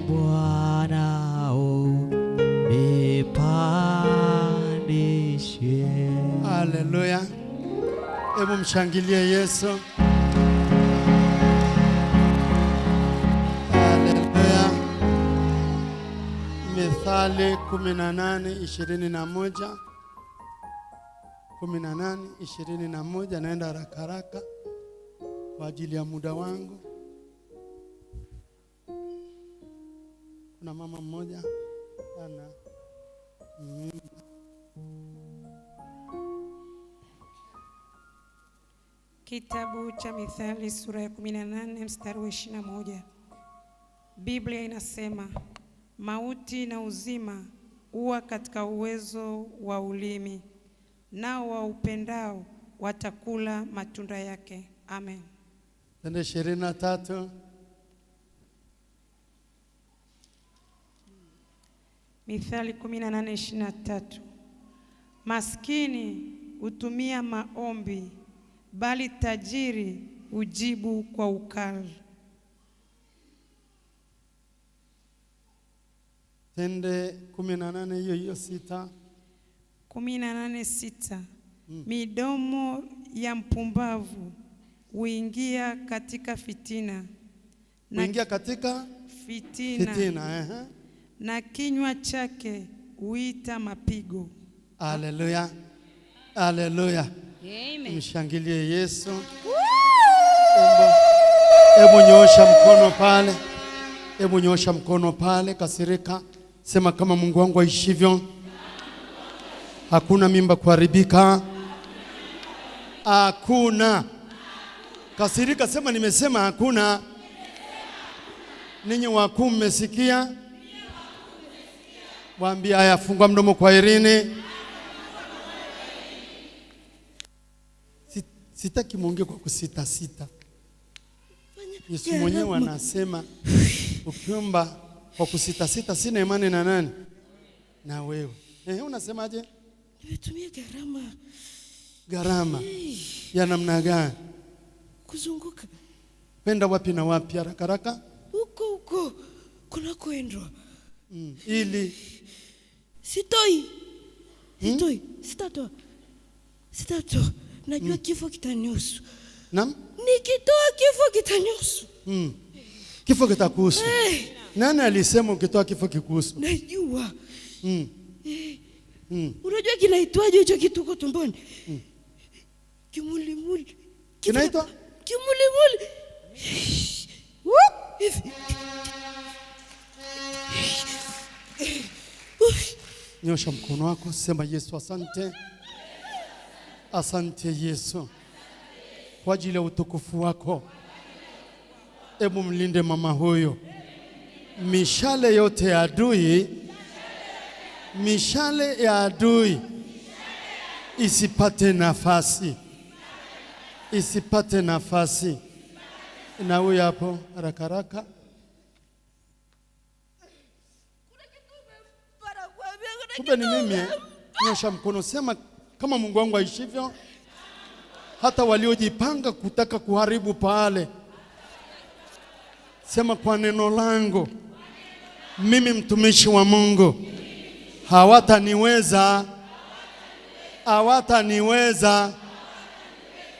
Bwana unipandishe. Haleluya. Hebu mshangilie Yesu. Haleluya. Mithali 18:21. 18:21. Naenda haraka haraka kwa ajili ya muda wangu. Kuna mama mmoja ana Kitabu cha Mithali sura ya 18 mstari wa 21. Biblia inasema, mauti na uzima huwa katika uwezo wa ulimi, nao waupendao watakula matunda yake. Amen. Tende 23. Mithali 18:23. Maskini hutumia maombi, bali tajiri hujibu kwa ukali. Tende 18 hiyo 6. 18:6. Midomo ya mpumbavu huingia katika fitina. Huingia katika fitina. Na kinywa chake huita mapigo. Haleluya. Haleluya. Amen. Mshangilie Yesu. Hebu nyoosha mkono pale. Hebu nyoosha mkono pale. Kasirika. Sema, kama Mungu wangu aishivyo, hakuna mimba kuharibika. Hakuna. Kasirika, sema nimesema hakuna. Ninyi wakuu mmesikia? Waambie haya, fungua mdomo kwa Irini. Sitaki muongee kwa kusita sita. Yesu mwenyewe anasema ukiomba kwa kusita sita sina imani na nani? Na wewe. Unasemaje? Nimetumia Gharama ya namna gani? Kuzunguka. Kwenda wapi na wapi? Haraka haraka. Huko kuna kuendwa. Ili Sitoi. Sitatoa. Najua kifo kitanihusu. Naam? Nikitoa kifo kitanihusu. Kifo kitakuhusu. Nani alisema ukitoa kifo kikuhusu? Najua. Unajua kinaitwaje hicho kitu huko tumboni? Kimulimuli. Kinaitwa? Kimulimuli. Nyosha mkono wako, sema Yesu asante. Asante Yesu kwa ajili ya utukufu wako. Hebu mlinde mama huyo. Mishale yote ya adui, mishale ya adui isipate nafasi. Isipate nafasi. Na huyo hapo haraka haraka. Kumbe ni mimi. Nyosha mkono, sema kama Mungu wangu aishivyo, hata waliojipanga kutaka kuharibu pale, sema kwa neno langu mimi mtumishi wa Mungu hawataniweza.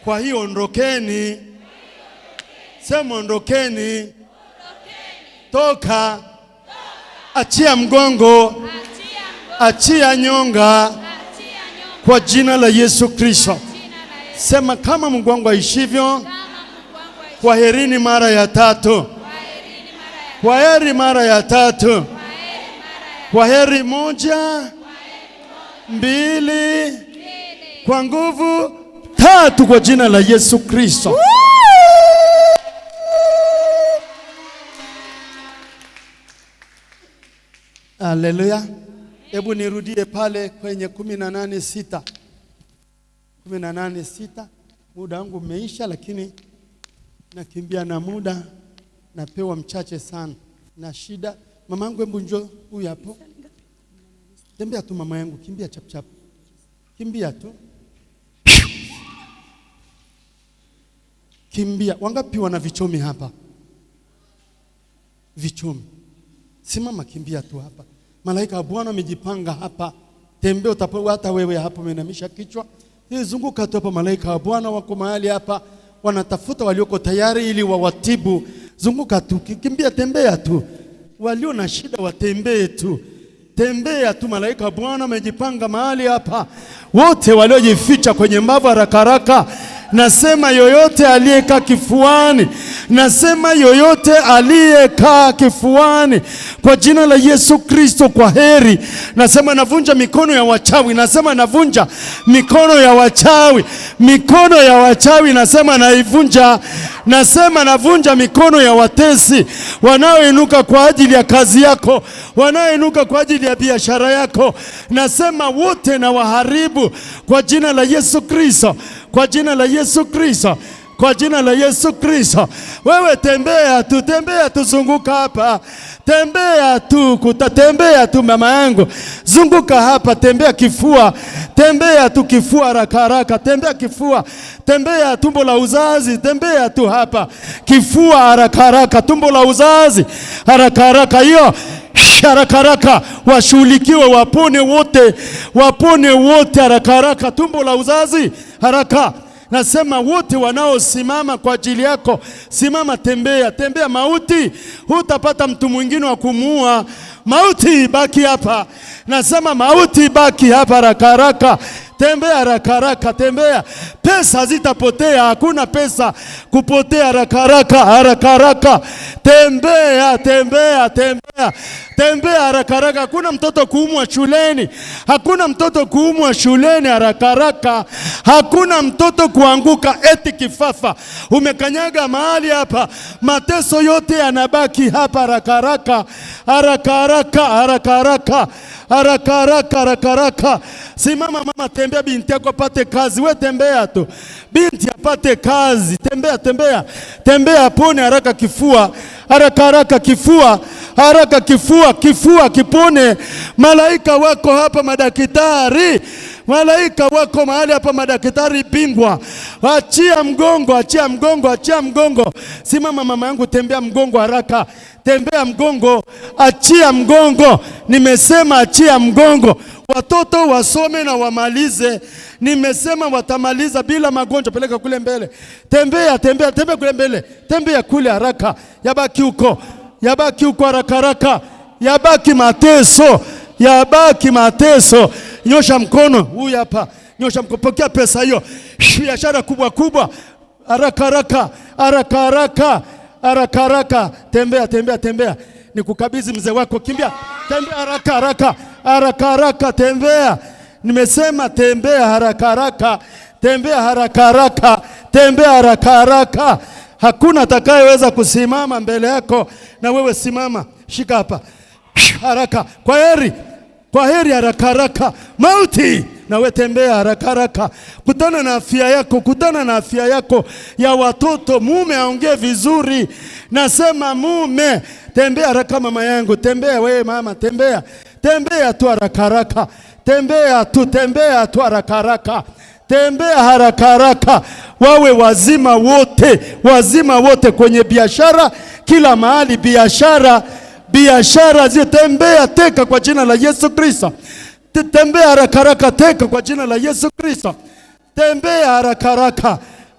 Kwa hiyo ondokeni. Sema ondokeni. Toka. Achia mgongo. Achia nyonga. Kwa jina la Yesu Kristo. Sema kama Mungu wangu aishivyo, kwaherini mara ya tatu. Kwaheri mara ya tatu. Kwaheri moja, mbili, kwa nguvu tatu, kwa jina la Yesu Kristo. Haleluya. Hebu nirudie pale kwenye 18:6. 18:6. Muda wangu umeisha, lakini nakimbia na muda, napewa mchache sana na shida. Mama yangu, hebu njoo huyu hapo. Tembea tu mama yangu, kimbia chap chap. Kimbia tu. Kimbia. Wangapi wana vichomi hapa? Vichomi. Simama, kimbia tu hapa. Malaika wa Bwana amejipanga hapa. Tembea utapo, hata wewe hapo umeinamisha kichwa. Zunguka tu hapa, malaika wa Bwana wako mahali hapa. Wanatafuta walioko tayari ili wawatibu. Zunguka tu, kimbia, tembea tu. Walio na shida watembee tu. Tembea tu, malaika wa Bwana amejipanga mahali hapa. Wote waliojificha kwenye mbavu, haraka haraka. Nasema yoyote aliyekaa kifuani, nasema yoyote aliyekaa kifuani, kwa jina la Yesu Kristo, kwa heri. Nasema navunja mikono ya wachawi, nasema navunja mikono ya wachawi, mikono ya wachawi nasema naivunja. Nasema navunja mikono ya watesi wanaoinuka kwa ajili ya kazi yako, wanaoinuka kwa ajili ya biashara yako. Nasema wote na waharibu kwa jina la Yesu Kristo, kwa jina la Yesu Kristo, kwa jina la Yesu Kristo. Wewe tembea tu, tembea tu, zunguka hapa. Tembea tu, kutatembea tu mama yangu. Zunguka hapa, tembea kifua. Tembea tu kifua haraka haraka, tembea kifua. Tembea tumbo la uzazi, tembea tu hapa. Kifua haraka haraka, tumbo la uzazi haraka haraka. Hiyo haraka haraka, washughulikiwe, wapone wote, wapone wote haraka haraka. Tumbo la uzazi haraka. Nasema wote wanaosimama kwa ajili yako, simama, tembea, tembea. Mauti, hutapata mtu mwingine wa kumuua. Mauti, baki hapa. Nasema mauti, baki hapa haraka haraka. Tembea haraka haraka, tembea. Pesa zitapotea, hakuna pesa kupotea, haraka haraka, haraka haraka. Tembea, tembea, tembea. Tembea haraka haraka. Hakuna mtoto kuumwa shuleni, hakuna mtoto kuumwa shuleni, haraka haraka. Hakuna mtoto kuanguka eti kifafa. Umekanyaga mahali hapa, mateso yote yanabaki hapa, haraka haraka, haraka haraka, haraka haraka, haraka haraka, haraka haraka. Simama mama, tembea. Binti yako apate kazi, we tembea tu. Binti apate kazi, tembea, tembea, tembea. Pone haraka kifua, haraka haraka kifua, haraka kifua, kifua kipone. Malaika wako hapa, madaktari, malaika wako mahali hapa, madaktari bingwa. Achia mgongo, achia mgongo, achia mgongo. Simama mama yangu, tembea mgongo haraka, tembea mgongo, achia mgongo. Nimesema achia mgongo. Watoto wasome na wamalize. Nimesema watamaliza bila magonjwa. Peleka kule mbele. Tembea, tembea, tembea kule mbele. Tembea kule haraka. Yabaki huko, yabaki huko haraka haraka. Yabaki mateso, yabaki mateso. Nyosha mkono, huyu hapa. Nyosha mkono, pokea pesa hiyo. Biashara kubwa kubwa. Haraka haraka, haraka haraka, haraka haraka. Tembea, tembea, tembea. Nikukabidhi mzee wako, kimbia. Tembea haraka haraka, haraka haraka, tembea. Nimesema tembea haraka haraka, tembea haraka haraka, tembea haraka haraka. Hakuna atakayeweza kusimama mbele yako, na wewe simama. Shika hapa haraka. Kwa heri, kwa heri, haraka haraka. Mauti, na wewe tembea haraka haraka. Kutana na afya yako, kutana na afya yako ya watoto. Mume aongee vizuri. Nasema mume, tembea haraka mama yangu, tembea wewe mama, tembea. Tembea tu haraka haraka. Tembea tu, tembea tu haraka haraka. Tembea haraka haraka. Wawe wazima wote, wazima wote kwenye biashara, kila mahali biashara, biashara zitembea. Teka kwa jina la Yesu Kristo. Tembea haraka haraka, teka kwa jina la Yesu Kristo. Tembea haraka haraka,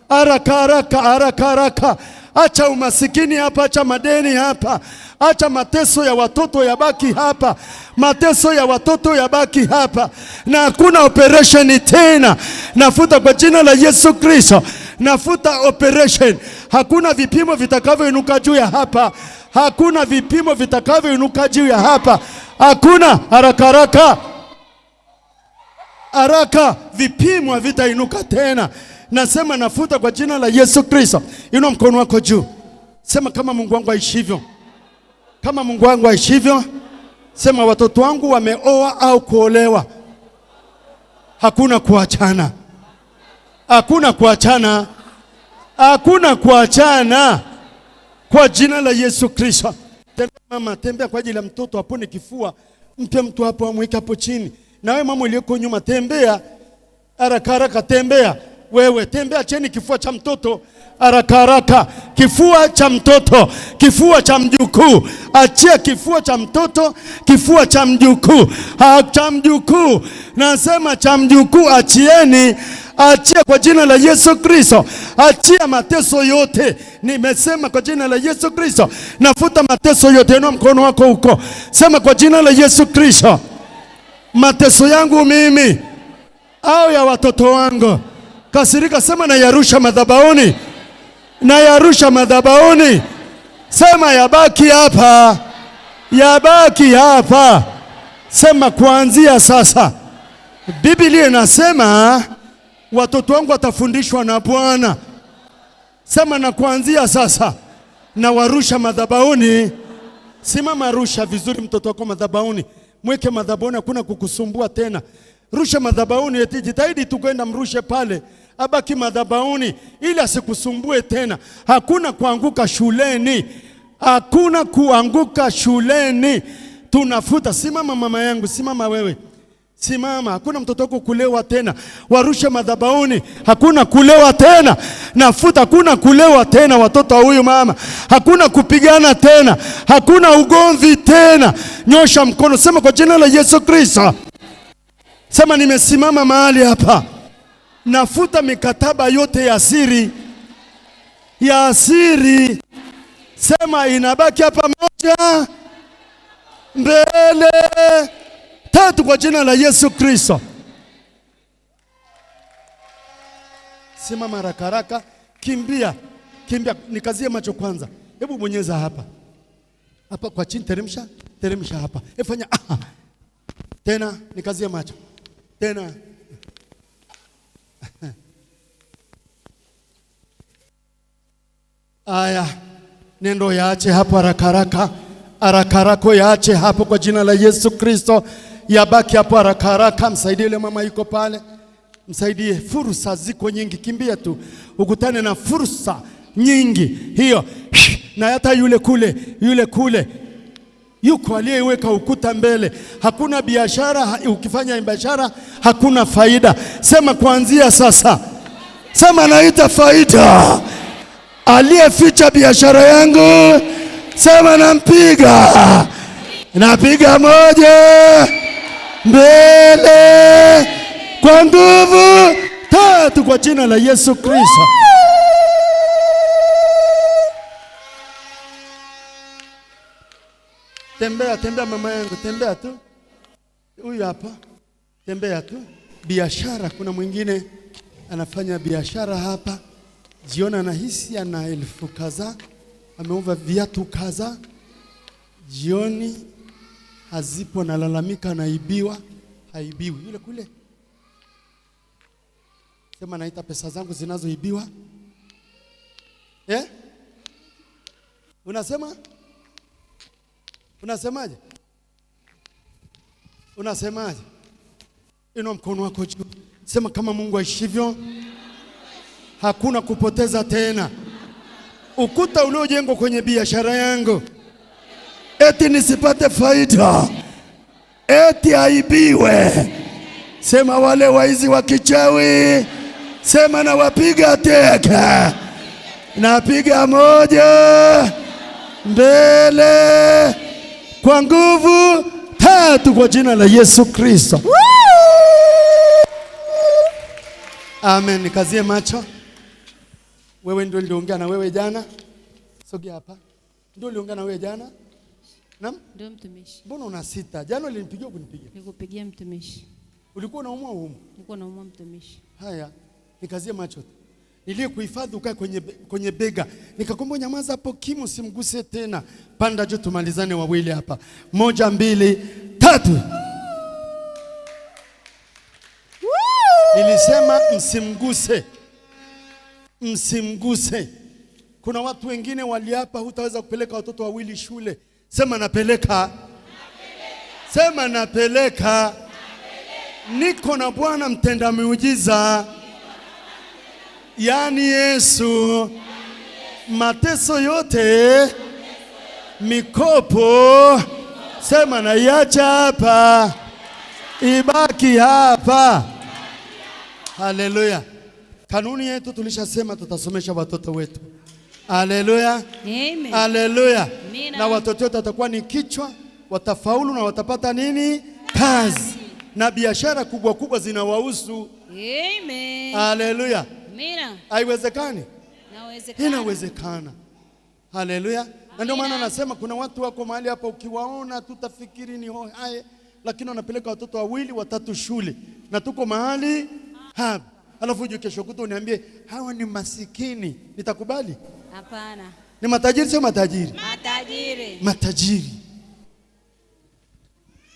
haraka haraka, haraka haraka. Acha umasikini hapa, acha madeni hapa, acha mateso ya watoto yabaki hapa, mateso ya watoto yabaki hapa, na hakuna operation tena. Nafuta kwa jina la Yesu Kristo, nafuta operation. Hakuna vipimo vitakavyoinuka juu ya hapa, hakuna vipimo vitakavyoinuka juu ya hapa, hakuna. Haraka haraka, haraka, vipimo havitainuka tena. Nasema nafuta kwa jina la Yesu Kristo. Inua mkono wako juu. Sema kama Mungu wangu aishivyo. Kama Mungu wangu aishivyo. Sema watoto wangu wameoa au kuolewa, hakuna kuachana. Hakuna kuachana. Hakuna kuachana. Kwa jina la Yesu Kristo. Tembea mama, tembea kwa ajili ya mtoto apone kifua. Mpe mtu hapo, amweke hapo chini. Na wewe mama uliyeko nyuma, tembea haraka haraka, tembea. Wewe tembea cheni kifua cha mtoto. haraka haraka. Kifua cha mtoto, kifua cha mjukuu. Achia kifua cha mtoto, kifua cha mjukuu. Cha mjukuu, nasema cha mjukuu achieni. Achia kwa jina la Yesu Kristo. Achia mateso yote. Nimesema kwa jina la Yesu Kristo. Nafuta mateso yote. Inua mkono wako huko. Sema kwa jina la Yesu Kristo. Mateso yangu mimi au ya watoto wangu. Kasirika, sema na yarusha madhabahuni. Na yarusha madhabahuni. Sema yabaki hapa. Yabaki hapa. Sema kuanzia sasa. Biblia inasema watoto wangu watafundishwa na Bwana. Sema na kuanzia sasa na warusha madhabahuni. Simama, rusha vizuri mtoto wako madhabahuni. Mweke madhabahuni, hakuna kukusumbua tena. Rusha madhabahuni, jitahidi tu kwenda mrushe pale. Abaki madhabahuni ili asikusumbue tena. Hakuna kuanguka shuleni. Hakuna kuanguka shuleni. Tunafuta. Simama mama yangu, simama wewe. Simama, hakuna mtoto wako kulewa tena. Warusha madhabahuni, hakuna kulewa tena. Nafuta, hakuna kulewa tena watoto wa huyu mama. Hakuna kupigana tena. Hakuna ugomvi tena. Nyosha mkono, sema kwa jina la Yesu Kristo. Sema nimesimama mahali hapa. Nafuta mikataba yote ya siri. Ya siri. Sema inabaki hapa moja. Mbele. Tatu kwa jina la Yesu Kristo. Simama haraka haraka. Kimbia. Kimbia. Nikazie macho kwanza. Hebu bonyeza hapa. Hapa kwa chini, teremsha. Teremsha hapa. Fanya tena, nikazie macho. Tena. Aya. Nendo yaache hapo haraka haraka. Haraka haraka yaache hapo kwa jina la Yesu Kristo. Yabaki hapo haraka haraka. Msaidie yule mama yuko pale. Msaidie, fursa ziko nyingi. Kimbia tu ukutane na fursa nyingi. Hiyo na hata yule kule yuko aliyeweka ukuta mbele. Hakuna biashara, ukifanya biashara hakuna faida. Sema kuanzia sasa. Sema naita faida. Aliyeficha biashara yangu, sema nampiga. Napiga moja. Mbele kwa nguvu. Tatu kwa jina la Yesu Kristo. Tembea, tembea mama yangu, tembea tu. Huyu hapa. Tembea tu. Biashara, kuna mwingine anafanya biashara hapa. Jiona anahisi ana 1000 kadhaa. Ameuva viatu kadhaa. Jioni hazipo, nalalamika naibiwa. Haibiwi. Yule kule. Sema naita pesa zangu zinazoibiwa. Unasema? Unasemaje? Unasemaje? Inua mkono wako juu. Sema kama Mungu aishivyo, hakuna kupoteza tena. Ukuta uliojengwa kwenye biashara yangu, eti nisipate faida, eti aibiwe. Sema wale waizi wa kichawi, sema na wapiga teke. Napiga moja. Mbele kwa nguvu. Tatu kwa jina la Yesu Kristo. Amen. Nikazie macho. Wewe ndio uliongea na wewe jana. Sogea hapa. Ndio uliongea na wewe jana? Naam? Ndio mtumishi. Mbona unasita? Jana ulinipigia kunipigia. Nikupigia mtumishi. Ulikuwa unaumwa huko? Nilikuwa naumwa mtumishi. Haya. Nikazie macho. Nilikuhifadhi ukae kwenye bega. Nikakwambia nyamaza hapo, Kimu simguse tena. Panda juu tumalizane wawili hapa. 1, 2, 3. Nilisema msimguse. Msimguse. Kuna watu wengine waliapa hutaweza kupeleka watoto wawili shule. Sema napeleka. Sema napeleka. Niko na Bwana mtenda miujiza. Yani Yesu. Mateso yote, mikopo, sema na iacha hapa. Ibaki hapa. Haleluya. Kanuni yetu tulishasema tutasomesha watoto wetu. Haleluya. Amen. Haleluya. Amina. Na watoto wetu watakuwa ni kichwa, watafaulu na watapata nini? Kazi. Na biashara kubwa kubwa zinawahusu. Amen. Haleluya. Amina. Haiwezekani? Inawezekana. Inawezekana. Haleluya. Na ndio maana nasema kuna watu wako mahali hapa ukiwaona tutafikiri ni hai, lakini wanapeleka watoto wawili watatu shule. Na tuko mahali hapa. Alafu uje kesho kuto uniambie hawa ni masikini. Nitakubali? Hapana. Ni matajiri sio matajiri? Matajiri. Matajiri.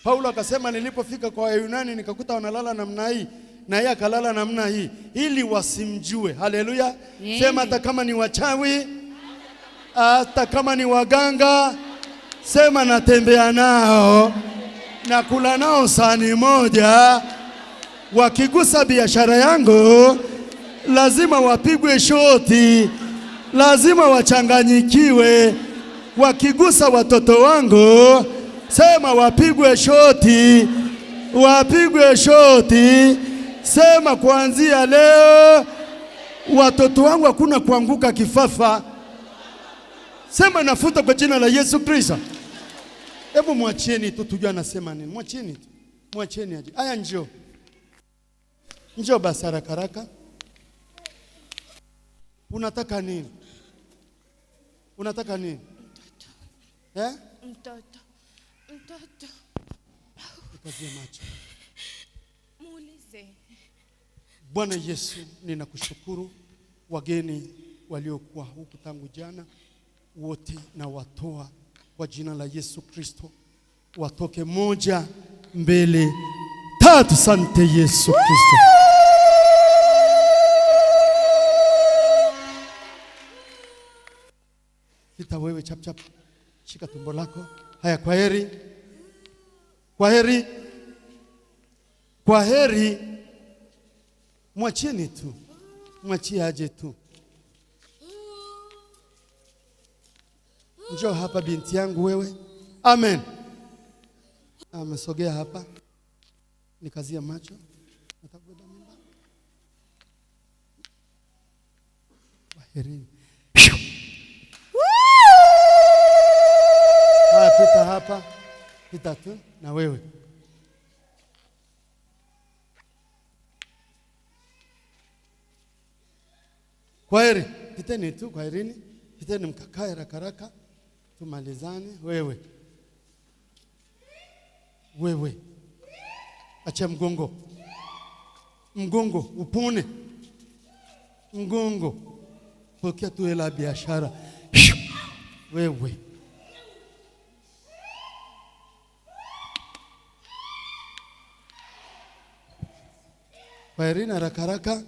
Paulo akasema nilipofika kwa Wayunani nikakuta wanalala namna hii na yeye akalala namna hii ili wasimjue. Haleluya. Sema hata kama ni wachawi, hata kama ni waganga, sema natembea nao na kula nao sahani moja. Wakigusa biashara yangu lazima wapigwe shoti, lazima wachanganyikiwe. Wakigusa watoto wangu sema wapigwe shoti, wapigwe shoti. Sema kuanzia leo watoto wangu hakuna kuanguka kifafa. Sema nafuta kwa jina la Yesu Kristo. Hebu mwachieni tu tujue anasema nini. Mwachieni tu. Mwachieni aje. Aya njoo. Njoo basi haraka haraka. Unataka nini? Unataka nini? Mtoto. Mtoto. Mtoto. Nikazie macho. Muulize. Bwana Yesu, ninakushukuru wageni waliokuwa huku tangu jana wote na watoa kwa jina la Yesu Kristo. Watoke 1, 2, 3. Asante Yesu Kristo. Pita wewe chap chap. Shika tumbo lako. Haya, kwa heri. Kwa heri. Kwa heri. Mwachieni tu. Mwachie aje tu. Njoo hapa binti yangu wewe. Amen. Amesogea hapa. Nikazia macho. Natakubeba mimba. Kwaherini. Pita hapa. Pita tu na wewe. Kwaheri. Piteni tu, kwaherini. Piteni mkakae haraka haraka. Tumalizane. Wewe. Wewe. Acha mgongo. Mgongo upone. Mgongo. Pokea tu hela biashara. Wewe. Kwaherini haraka haraka.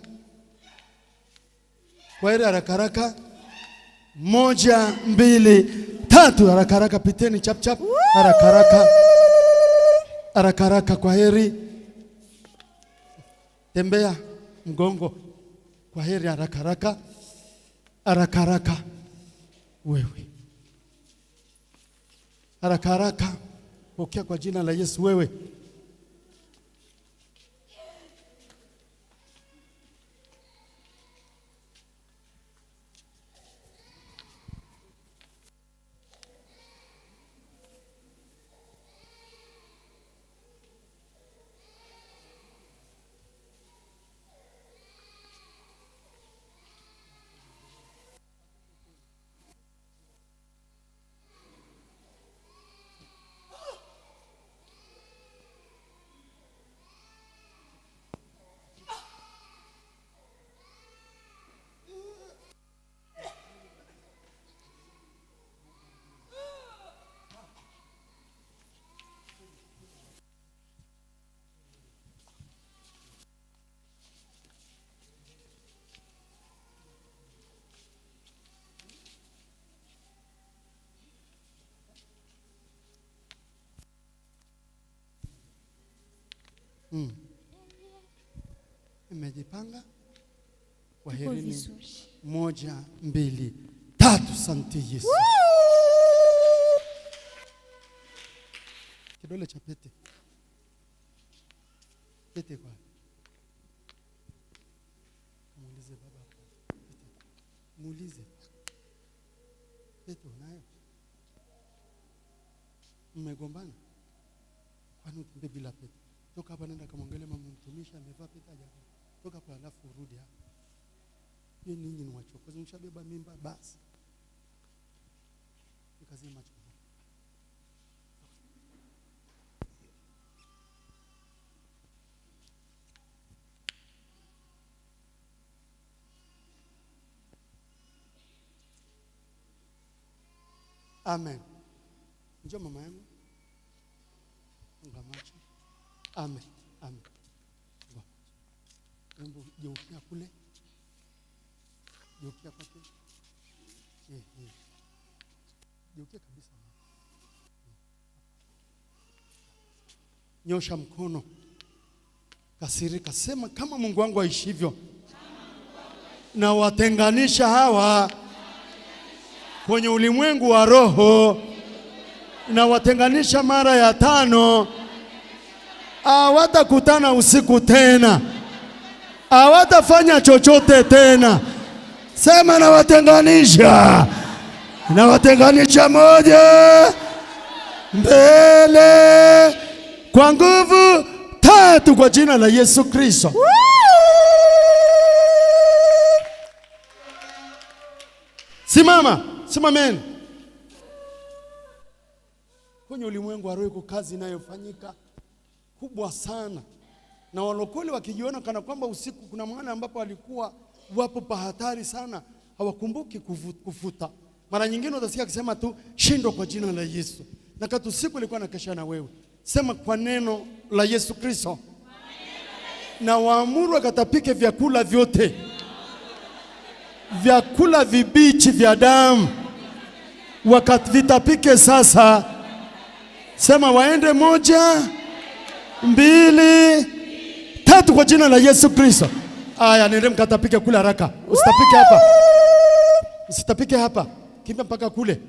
Kwaheri haraka haraka. 1, 2, 3. Haraka haraka piteni chap chap. Haraka haraka. Haraka haraka kwaheri. Tembea mgongo. Kwaheri haraka haraka. Haraka haraka. Wewe. Haraka haraka. Pokea kwa jina la Yesu wewe. Imejipanga. Kwaherini. 1, 2, 3. Asante Yesu. Kidole cha pete. Pete kwa. Muulize baba. Muulize. Pete unayo? Mmegombana? Kwani utembe bila pete? Toka hapa nenda kamwangalia mama mtumishi amevaa pete ajabu. Toka hapa alafu urudi hapa. Hiyo ninyi ni wachokozi, mshabeba mimba basi. Nikazie macho. Amen. Njoo mama yangu. Funga macho. Amen. Amen. Hebu geukia kule. Geukia kwake. Geukia kabisa. Nyosha mkono. Kasirika, sema kama Mungu wangu aishivyo. Na watenganisha hawa kwenye ulimwengu wa roho, na watenganisha mara ya 5. Hawatakutana usiku tena, hawatafanya chochote tena. Sema na watenganisha, na watenganisha moja mbele kwa nguvu 3 kwa jina la Yesu Kristo. Simama. Simameni. Kwenye ulimwengu wa roho iko kazi inayofanyika kubwa sana. Na walokole wakijiona kana kwamba usiku kuna mwana ambapo walikuwa wapo pa hatari sana, hawakumbuki kufuta. Mara nyingine utasikia akisema tu shindwa kwa jina la Yesu. Na kati usiku ilikuwa nakesha na wewe. Sema kwa neno la Yesu Kristo. Na waamuru akatapike vyakula vyote. Vyakula vibichi vya damu wakavitapike sasa. Sema waende 1, 2, 3 kwa jina la Yesu Kristo. Aya, nende mkatapike kule haraka. Usitapike hapa. Usitapike hapa. Kimbia mpaka kule.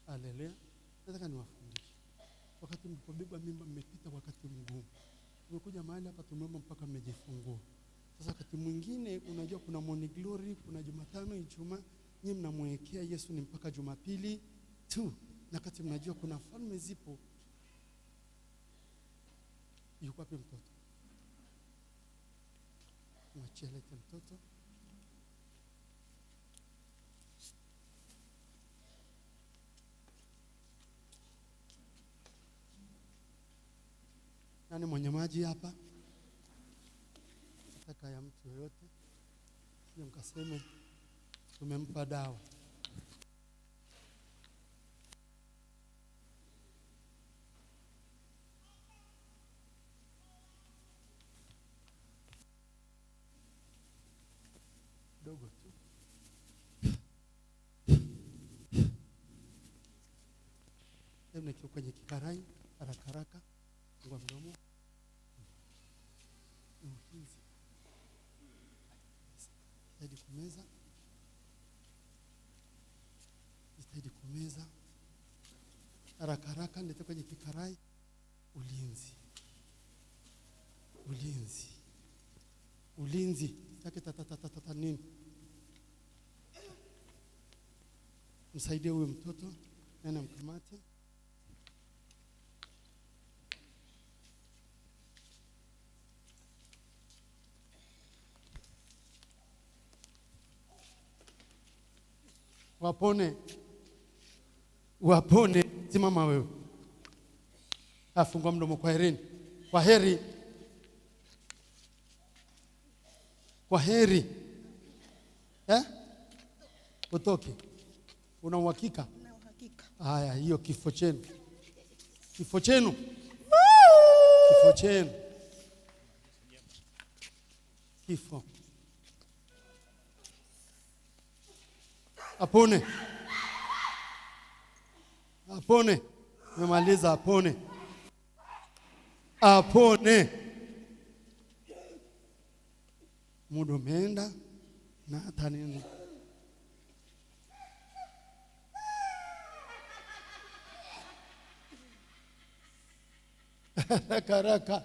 Haleluya. Nataka niwafundishe. Wakati mlipobeba mimba mmepita wakati mgumu. Tumekuja mahali hapa tumeomba mpaka mmejifungua. Sasa wakati mwingine unajua kuna morning glory, kuna Jumatano, Ijumaa, nyinyi mnamwekea Yesu ni mpaka Jumapili tu. Na wakati mnajua kuna falme zipo. Yuko wapi mtoto? Mwachelete mtoto. Nani mwenye maji hapa? Nataka ya mtu yoyote. Sio mkaseme tumempa dawa. Dogo tu. Hebu nikiwa kwenye kikarai haraka. Kwa mdomo. Jitahidi kumeza. Jitahidi kumeza. Haraka nilete kwenye kikarai. Ulinzi. Ulinzi. Ulinzi. Sitaki tata nini. Msaidie huyo mtoto. Nenda mkamate. Wapone. Simama wewe. Afungua mdomo kwa herini. Kwa heri. Kwa heri. Utoke. Una uhakika? Na uhakika. Haya, hiyo kifo chenu. Kifo chenu. Kifo. Apone. Memaliza apone. apone. Muda umeenda na hata nini. Haraka.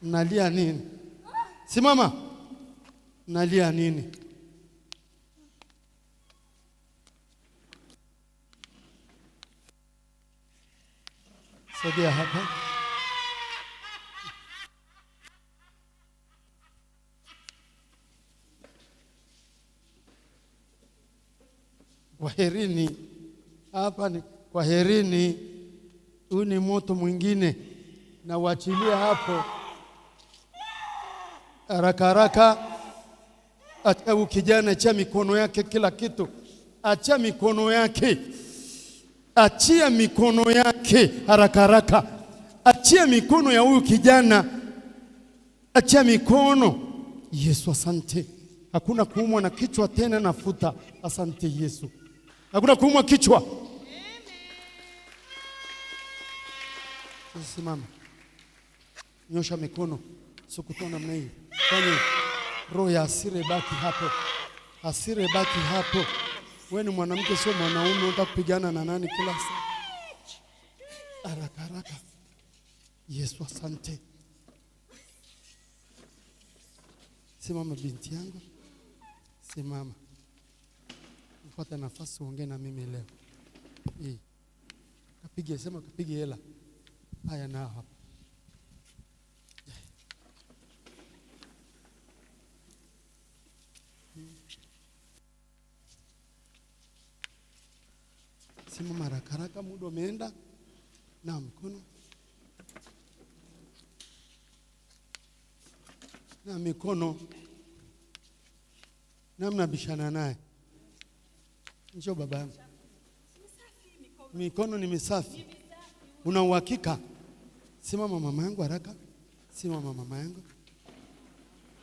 Mnalia nini? Simama. Mnalia nini? Sogea hapa. Kwaherini. Hapa ni kwaherini. Huu ni moto mwingine. Na uachilie hapo. Haraka. Acha kijana, achia mikono yake kila kitu. Achia mikono yake. Achia mikono yake haraka. Achia mikono ya huyu kijana. Achia mikono. Yesu asante. Hakuna kuumwa na kichwa tena, nafuta. Asante Yesu. Hakuna kuumwa kichwa. Simama. Nyosha mikono. Sukutana namna hii. Fanya. Roho ya hasira baki hapo. Hasira baki hapo. Wewe ni mwanamke sio mwanaume, unataka kupigana na nani kila saa? Haraka. Yesu asante. Simama binti yangu. Simama. Upata nafasi uongee na mimi leo. Kapige hela. Haya na hapa. Simama haraka, muda umeenda. Na mkono. Na mikono. Namna bishana naye. Njoo baba yangu. Mikono ni misafi. Una uhakika? Simama mama yangu haraka. Simama mama yangu.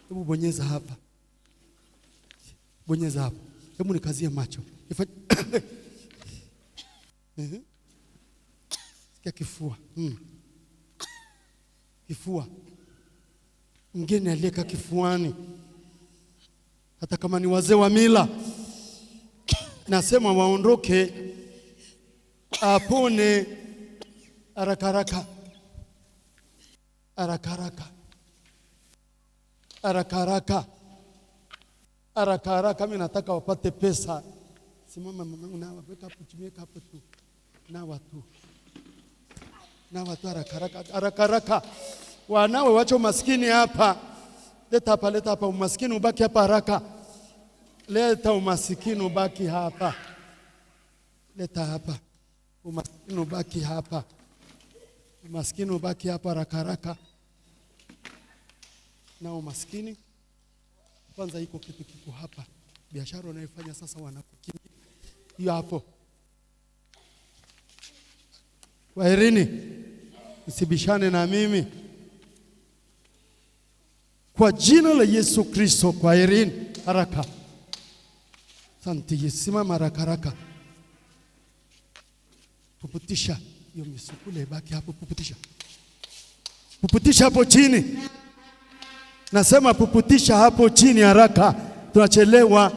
Hebu bonyeza hapa. Bonyeza hapa. Hebu nikazie macho. Sikia kifua. Kifua. Mgeni aliyeka kifuani. Hata kama ni wazee wa mila. Nasema waondoke. Apone. Haraka. Mimi nataka wapate pesa. Simama mama, unaweka hapo, tumeka hapo tu. Na watu haraka. Wanawe wacho maskini hapa. Leta hapa umaskini ubaki hapa haraka. Leta umaskini ubaki hapa. Leta hapa. Umaskini ubaki hapa. Umaskini ubaki hapa haraka. Na umaskini kwanza iko kitu kiko hapa. Biashara unayofanya sasa wanakukimbia. Hiyo hapo. Kwaherini. Msibishane na mimi. Kwa jina la Yesu Kristo, kwaherini. Haraka. Asante Yesu. Simama haraka. Puputisha hiyo misukule baki hapo, puputisha hapo chini. Nasema puputisha hapo chini haraka. Tunachelewa.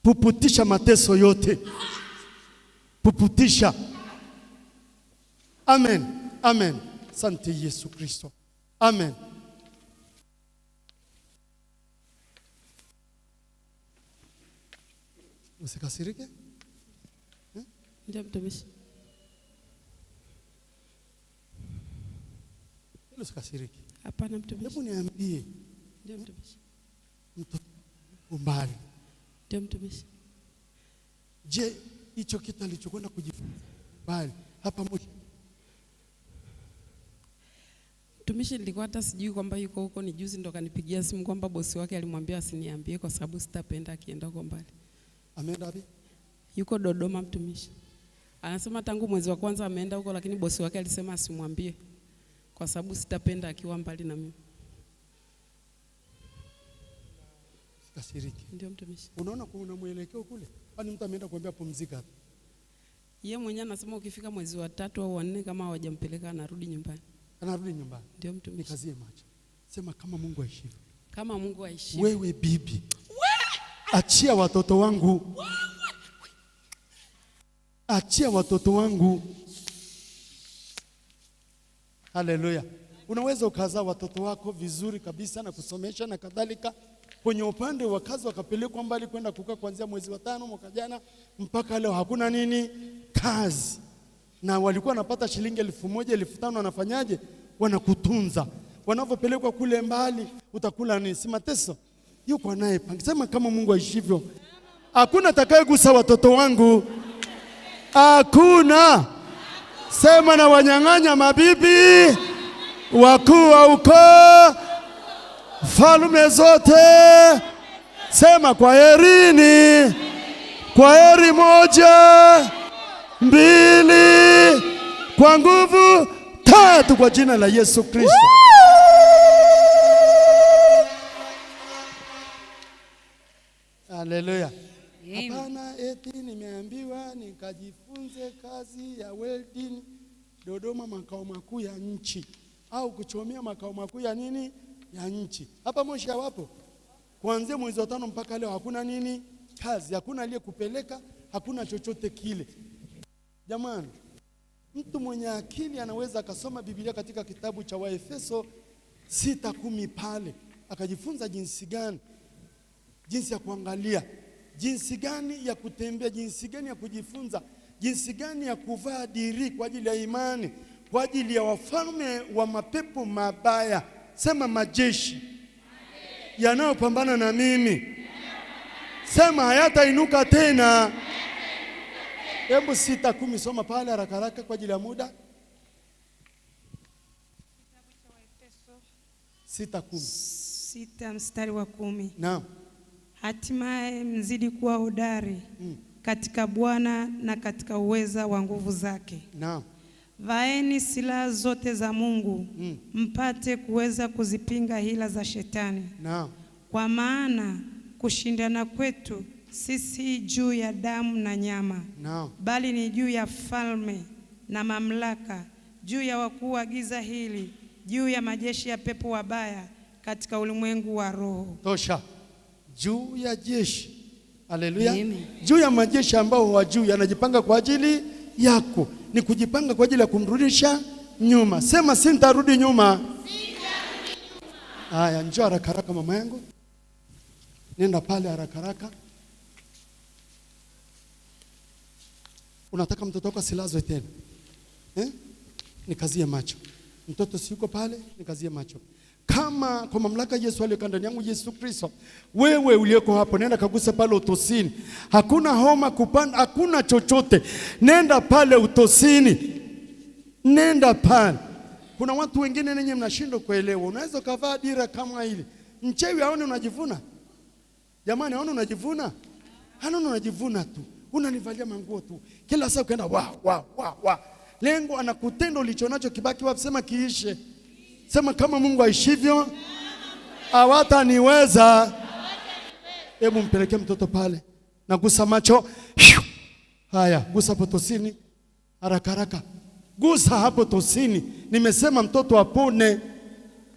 Puputisha mateso yote. Puputisha. Amen. Asante Yesu Kristo. Amen. Usikasirike? Ndio mtumishi. Usikasirike. Hapana mtumishi. Hebu niambie. Ndio mtumishi. Mtoto umbali. Ndio mtumishi. Je, hicho kitu alichokwenda kujifunza bali hapa mwisho? Mtumishi, nilikuwa hata sijui kwamba yuko huko. Ni juzi ndo kanipigia simu kwamba bosi wake alimwambia asiniambie kwa sababu sitapenda akienda huko mbali. Ameenda wapi? Yuko Dodoma mtumishi. Anasema tangu mwezi wa kwanza ameenda huko, lakini bosi wake alisema asimwambie kwa sababu sitapenda akiwa mbali na mimi. Sikasiriki. Ndio mtumishi. Unaona kuna mwelekeo kule? Kwani mtu ameenda kuambia pumzika? Yeye mwenyewe anasema ukifika mwezi wa 3 au wa 4 kama hawajampeleka anarudi nyumbani. Anarudi nyumbani. Ndio mtumishi. Nikazie macho. Sema kama Mungu aishivyo. Kama Mungu aishivyo. Wewe bibi. Achia watoto wangu. Achia watoto wangu. Haleluya. Unaweza ukazaa watoto wako vizuri kabisa na kusomesha na kadhalika. Kwenye upande wa kazi wakapelekwa mbali kwenda kukaa kuanzia mwezi wa 5 mwaka jana mpaka leo hakuna nini kazi. Na walikuwa wanapata shilingi 1000, 1500 wanafanyaje? Wanakutunza. Wanapopelekwa kule mbali utakula nini? Si mateso. Yuko naye pangi. Sema kama Mungu aishivyo. Hakuna atakayegusa watoto wangu. Hakuna. Sema na wanyang'anya mabibi wakuu wa ukoo, falme zote. Sema kwa herini. Kwa heri 1, 2, kwa nguvu 3 kwa jina la Yesu Kristo. Haleluya. Hapana eti nimeambiwa nikajifunze kazi ya welding Dodoma makao makuu ya nchi au kuchomea makao makuu ya nini ya nchi. Hapa Moshi wapo. Kuanzia mwezi wa 5 mpaka leo hakuna nini kazi, hakuna aliyekupeleka, hakuna chochote kile. Jamani, mtu mwenye akili anaweza akasoma Biblia katika kitabu cha Waefeso 6:10 pale akajifunza jinsi gani, jinsi ya kuangalia, jinsi gani ya kutembea, jinsi gani ya kujifunza, jinsi gani ya kuvaa diri kwa ajili ya imani, kwa ajili ya wafalme wa mapepo mabaya. Sema majeshi yanayopambana na mimi. Sema hayatainuka tena. Hebu 6:10 soma pale haraka haraka kwa ajili ya muda. 6 mstari wa 10. Naam. Hatimaye mzidi kuwa hodari katika Bwana na katika uweza wa nguvu zake. Naam. Vaeni silaha zote za Mungu mpate kuweza kuzipinga hila za shetani. Naam. Kwa maana kushindana kwetu sisi juu ya damu na nyama. Naam. Bali ni juu ya falme na mamlaka, juu ya wakuu wa giza hili, juu ya majeshi ya pepo wabaya katika ulimwengu wa roho. Tosha. Juu ya jeshi. Haleluya. Juu ya majeshi ambao hawajui yanajipanga kwa ajili yako. Ni kujipanga kwa ajili ya kumrudisha nyuma. Sema sintarudi nyuma. Haya, njoo haraka haraka mama yangu. Nenda pale haraka haraka. Unataka mtoto wako asilazwe tena? Nikazie macho. Mtoto si yuko pale, nikazie macho. Kama kwa mamlaka Yesu aliyokaa ndani yangu, Yesu Kristo, wewe uliyeko hapo, nenda kagusa pale utosini. Hakuna homa kupanda, hakuna chochote. Nenda pale utosini. Nenda pale. Kuna watu wengine nenye mnashindwa kuelewa. Unaweza kuvaa dira kama hili. Mchewi aone unajivuna. Jamani, aone unajivuna. Hana unajivuna tu. Unanivalia manguo tu. Kila saa ukaenda wa. Lengo anakutenda ulichonacho kibaki wapi? Sema kiishe. Sema kama Mungu aishivyo hawataniweza. Hebu mpelekee mtoto pale. Na gusa macho. Haya, gusa hapo tosini. Haraka haraka. Gusa hapo tosini. Nimesema mtoto apone.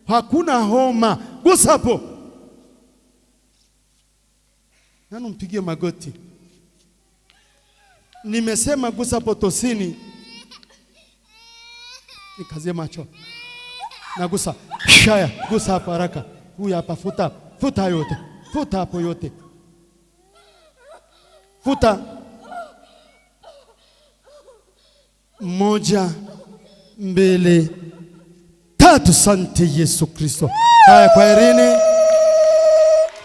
Hakuna homa. Gusa hapo. Nani mpigie magoti? Nimesema gusa hapo tosini. Nikazie macho. Na gusa. Shaya, gusa hapa haraka. Huyu hapa futa. Futa yote. Futa hapo yote. Futa. 1, 2, 3. Sante Yesu Kristo. Haya, kwa herini.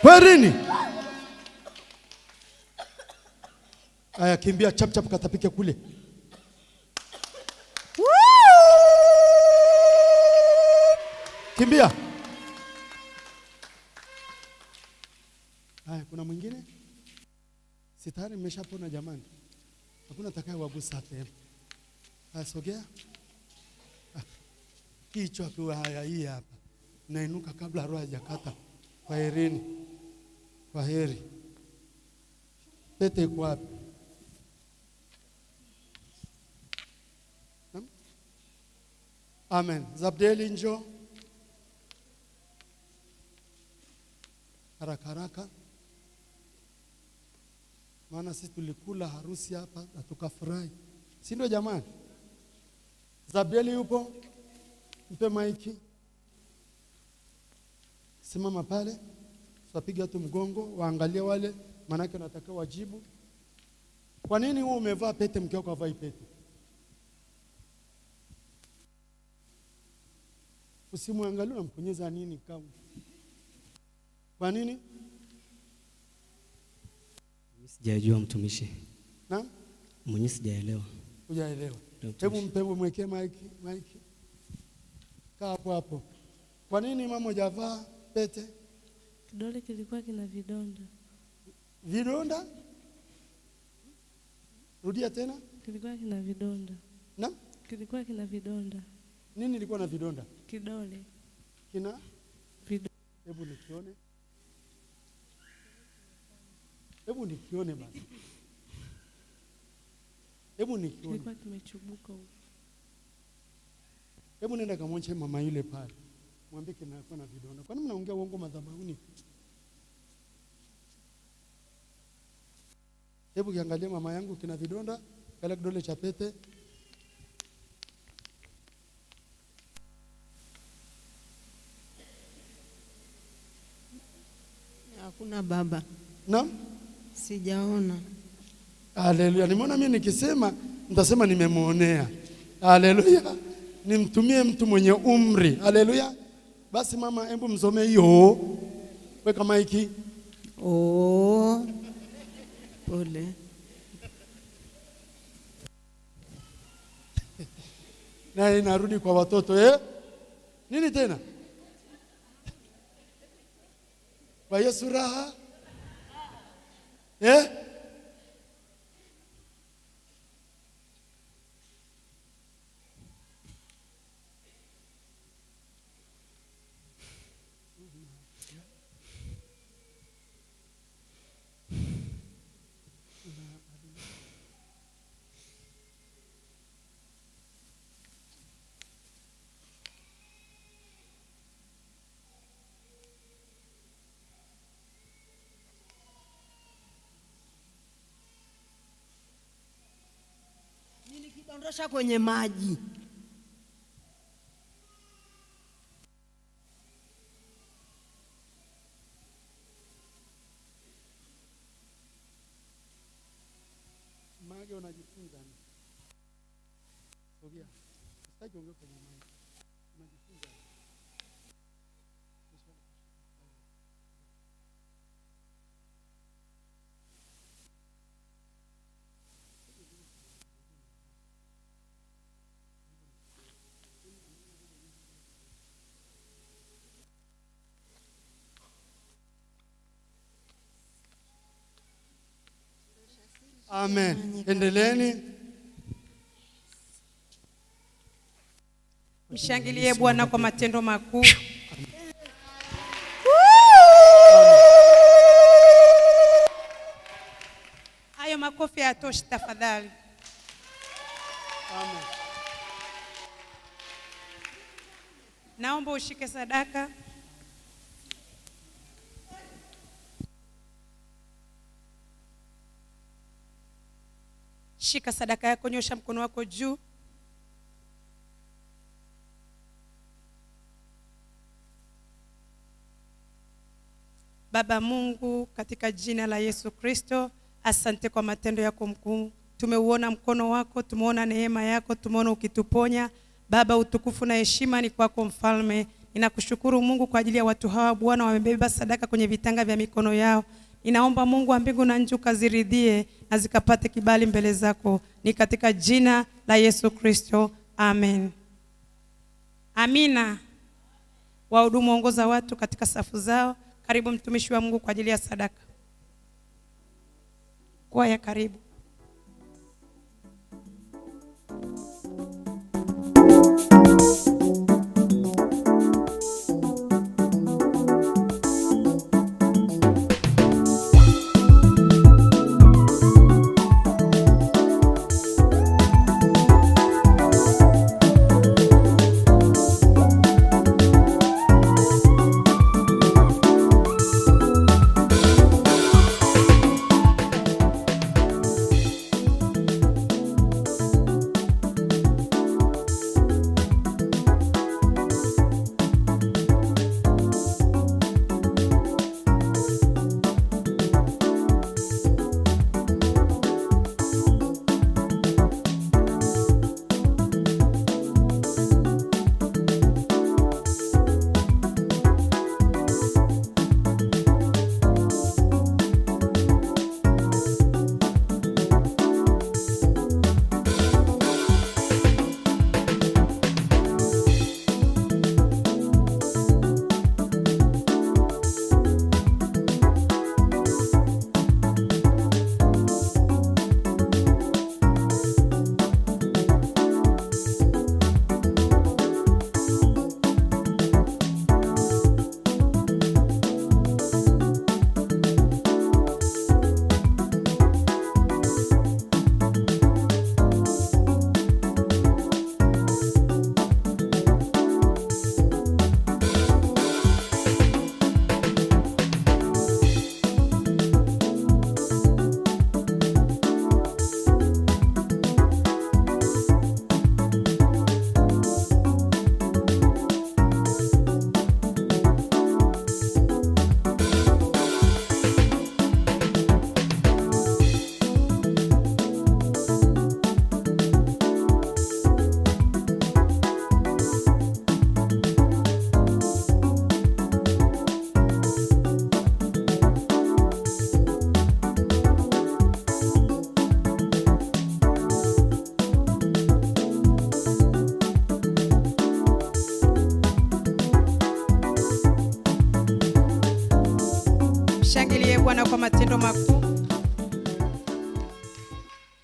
Kwa herini. Haya, kimbia chap chap katapike kule. Kimbia. Haya, kuna mwingine? Sitari mmeshapona jamani. Hakuna atakayewagusa tena. Haya, sogea. Kichwa kwa haya hii hapa. Nainuka kabla roho haijakata. Kwa herini. Kwa heri. Pete kwa wapi? Amen. Zabdeli njoo. Haraka haraka. Maana sisi tulikula harusi hapa na tukafurahi. Si ndio jamani? Zabdeli yupo? Mpe maiki. Simama pale. Tupiga tu mgongo, waangalie wale, manake nataka wajibu. Kwa nini wewe umevaa pete mke wako havai pete? Usimwangalie unamkonyeza nini kama? Kwa nini? Sijajua mtumishi. Naam? Mwenye sijaelewa. Hujaelewa. Hebu mpe mwekee maiki. Kaa hapo hapo. Kwa nini mama hujavaa pete? Kidole kilikuwa kina vidonda. Vidonda? Rudia tena? Kilikuwa kina vidonda. Naam? Kilikuwa kina vidonda. Nini ilikuwa na vidonda? Kidole. Kina vidonda. Hebu nikione. Hebu nikione basi. Hebu nikione. Kilikuwa kimechubuka huko. Hebu nenda kamwonche mama yule pale. Mwambie kinakuwa na vidonda. Kwa nini mnaongea uongo madhabahuni? Hebu kiangalia mama yangu kina vidonda, kale kidole cha pete. Hakuna baba. Naam? Sijaona. Haleluya. Nimeona mimi nikisema nitasema nimemuonea. Haleluya. Nimtumie mtu mwenye umri. Haleluya. Basi mama, hebu msome hiyo. Weka maiki. Oh. Pole. Na inarudi kwa watoto Nini tena? Kwa Yesu raha? Nilikidondosha kwenye maji. Mage unajifunza. Sogea. Sitaki ongea kwenye maji. Unajifunza. Amen. Endeleeni. Mshangilie Bwana kwa matendo makuu. Hayo makofi hayatoshi tafadhali. Amen. Naomba ushike sadaka. Shika sadaka yako, nyosha mkono wako juu. Baba Mungu, katika jina la Yesu Kristo, asante kwa matendo yako mkuu. Tumeuona mkono wako, tumeona neema yako, tumeona ukituponya. Baba, utukufu na heshima ni kwako Mfalme. Ninakushukuru Mungu kwa ajili ya watu hawa Bwana, wamebeba sadaka kwenye vitanga vya mikono yao. Ninaomba Mungu wa mbingu na nchi ukaziridhie na zikapate kibali mbele zako. Ni katika jina la Yesu Kristo. Amen. Amina. Wahudumu ongoza watu katika safu zao. Karibu mtumishi wa Mungu kwa ajili ya sadaka. Kwaya karibu. Mshangilie Bwana kwa matendo makuu.